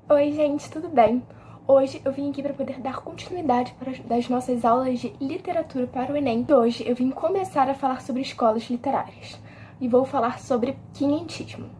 Oi, gente, tudo bem? Hoje eu vim aqui para poder dar continuidade das nossas aulas de literatura para o Enem. Hoje eu vim começar a falar sobre escolas literárias e vou falar sobre quinhentismo.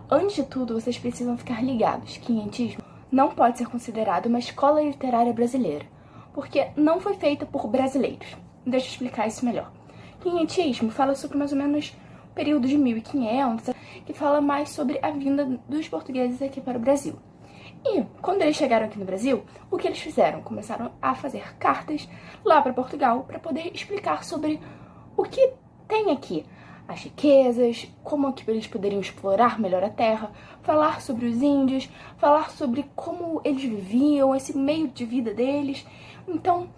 Antes de tudo, vocês precisam ficar ligados. Quinhentismo não pode ser considerado uma escola literária brasileira, porque não foi feita por brasileiros. Deixa eu explicar isso melhor. Quinhentismo fala sobre mais ou menos o período de 1500, que fala mais sobre a vinda dos portugueses aqui para o Brasil. E quando eles chegaram aqui no Brasil, o que eles fizeram? Começaram a fazer cartas lá para Portugal para poder explicar sobre o que tem aqui, as riquezas, como que eles poderiam explorar melhor a terra, falar sobre os índios, falar sobre como eles viviam, esse meio de vida deles. Então,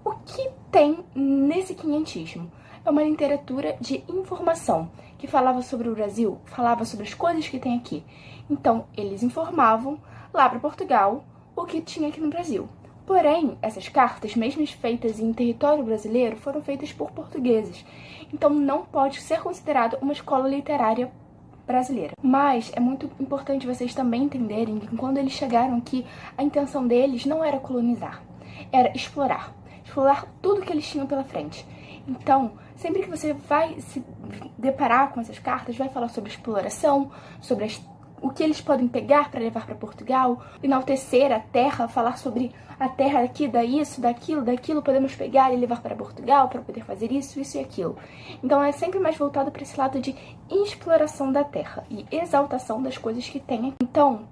o que tem nesse quinhentismo? É uma literatura de informação, que falava sobre o Brasil, falava sobre as coisas que tem aqui. Então, eles informavam lá para Portugal o que tinha aqui no Brasil. Porém, essas cartas, mesmo feitas em território brasileiro, foram feitas por portugueses. Então, não pode ser considerado uma escola literária brasileira. Mas é muito importante vocês também entenderem que quando eles chegaram aqui, a intenção deles não era colonizar, era explorar. Explorar tudo que eles tinham pela frente. Então, sempre que você vai se deparar com essas cartas, vai falar sobre exploração, sobre o que eles podem pegar para levar para Portugal, enaltecer a terra, falar sobre a terra aqui, daquilo, podemos pegar e levar para Portugal para poder fazer isso e aquilo. Então é sempre mais voltado para esse lado de exploração da terra e exaltação das coisas que tem aqui. Então,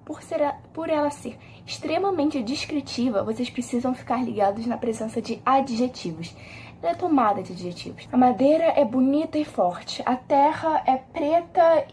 por ela ser extremamente descritiva, vocês precisam ficar ligados na presença de adjetivos. Ela é tomada de adjetivos. A madeira é bonita e forte, a terra é preta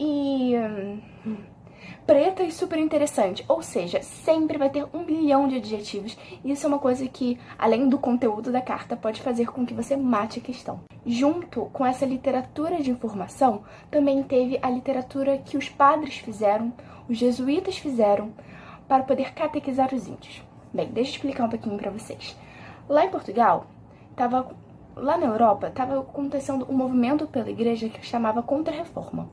e super interessante, ou seja, sempre vai ter 1 bilhão de adjetivos, e isso é uma coisa que, além do conteúdo da carta, pode fazer com que você mate a questão. Junto com essa literatura de informação, também teve a literatura que os padres fizeram, os jesuítas fizeram, para poder catequizar os índios. Bem, deixa eu explicar um pouquinho para vocês. Lá em Portugal, lá na Europa, estava acontecendo um movimento pela igreja que chamava Contra-Reforma,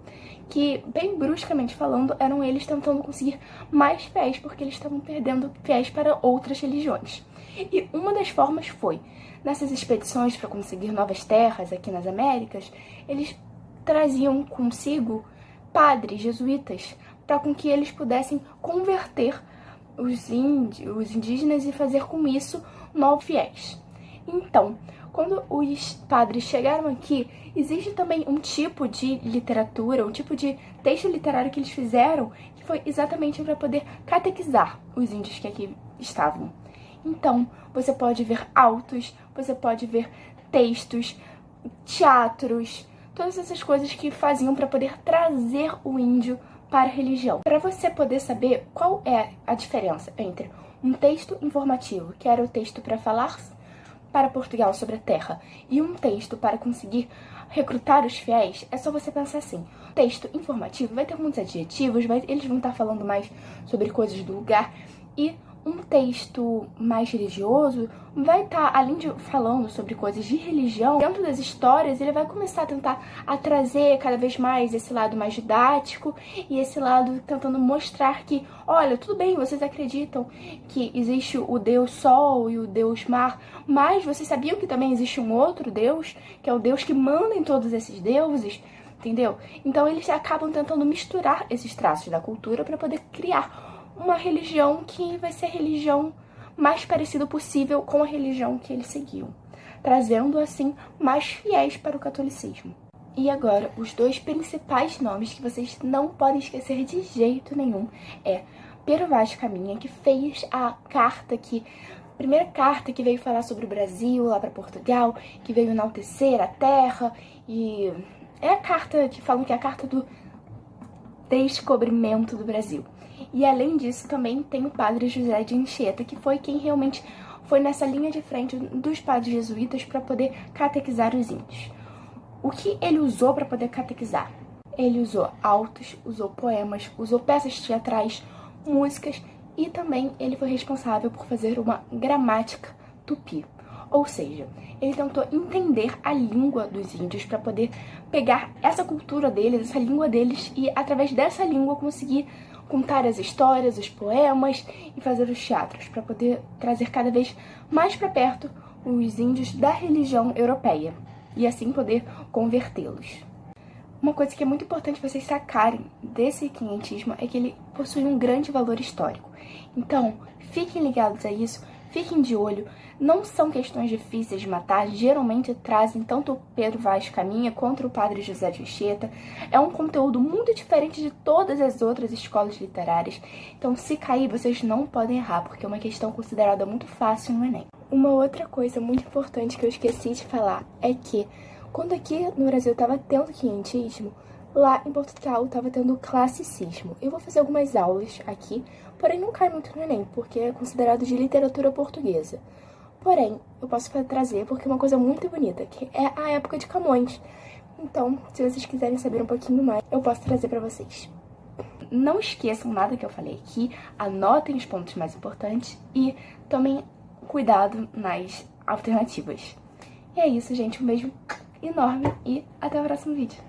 que, bem bruscamente falando, eram eles tentando conseguir mais fiéis, porque eles estavam perdendo fiéis para outras religiões. E uma das formas foi, nessas expedições para conseguir novas terras aqui nas Américas, eles traziam consigo padres jesuítas, para com que eles pudessem converter os indígenas e fazer com isso novos fiéis. Então, quando os padres chegaram aqui, existe também um tipo de literatura, um tipo de texto literário que eles fizeram, que foi exatamente para poder catequizar os índios que aqui estavam. Então, você pode ver autos, você pode ver textos, teatros, todas essas coisas que faziam para poder trazer o índio para a religião. Para você poder saber qual é a diferença entre um texto informativo, que era o texto para falar para Portugal sobre a terra, e um texto para conseguir recrutar os fiéis, é só você pensar assim. O texto informativo vai ter muitos adjetivos, eles vão estar falando mais sobre coisas do lugar, e um texto mais religioso vai estar, além de falando sobre coisas de religião, dentro das histórias ele vai começar a tentar trazer cada vez mais esse lado mais didático e esse lado tentando mostrar que, olha, tudo bem, vocês acreditam que existe o Deus Sol e o Deus Mar, mas vocês sabiam que também existe um outro Deus, que é o Deus que manda em todos esses deuses, entendeu? Então eles acabam tentando misturar esses traços da cultura para poder criar uma religião que vai ser a religião mais parecida possível com a religião que eles seguiam, trazendo assim mais fiéis para o catolicismo. E agora, os dois principais nomes que vocês não podem esquecer de jeito nenhum é Pero Vaz de Caminha, que fez a primeira carta que veio falar sobre o Brasil lá para Portugal, que veio enaltecer a terra, e é a carta que falam que é a carta do descobrimento do Brasil. E além disso, também tem o padre José de Anchieta, que foi quem realmente foi nessa linha de frente dos padres jesuítas para poder catequizar os índios. O que ele usou para poder catequizar? Ele usou autos, usou poemas, usou peças teatrais, músicas E também ele foi responsável por fazer uma gramática tupi. Ou seja, ele tentou entender a língua dos índios para poder pegar essa cultura deles, essa língua deles, e através dessa língua conseguir contar as histórias, os poemas e fazer os teatros, para poder trazer cada vez mais para perto os índios da religião europeia e assim poder convertê-los. Uma coisa que é muito importante vocês sacarem desse quinhentismo é que ele possui um grande valor histórico. Então, fiquem ligados a isso, fiquem de olho. Não são questões difíceis de matar, geralmente trazem tanto o Pedro Vaz Caminha quanto o Padre José de Anchieta. É um conteúdo muito diferente de todas as outras escolas literárias. Então, se cair, vocês não podem errar, porque é uma questão considerada muito fácil no Enem. Uma outra coisa muito importante que eu esqueci de falar é que, quando aqui no Brasil estava tendo quinhentismo, lá em Portugal estava tendo classicismo. Eu vou fazer algumas aulas aqui, porém não cai muito no Enem, porque é considerado de literatura portuguesa. Porém, eu posso trazer porque é uma coisa muito bonita, que é a época de Camões. Então, se vocês quiserem saber um pouquinho mais, eu posso trazer para vocês. Não esqueçam nada que eu falei aqui, anotem os pontos mais importantes e tomem cuidado nas alternativas. E é isso, gente. Um beijo enorme e até o próximo vídeo.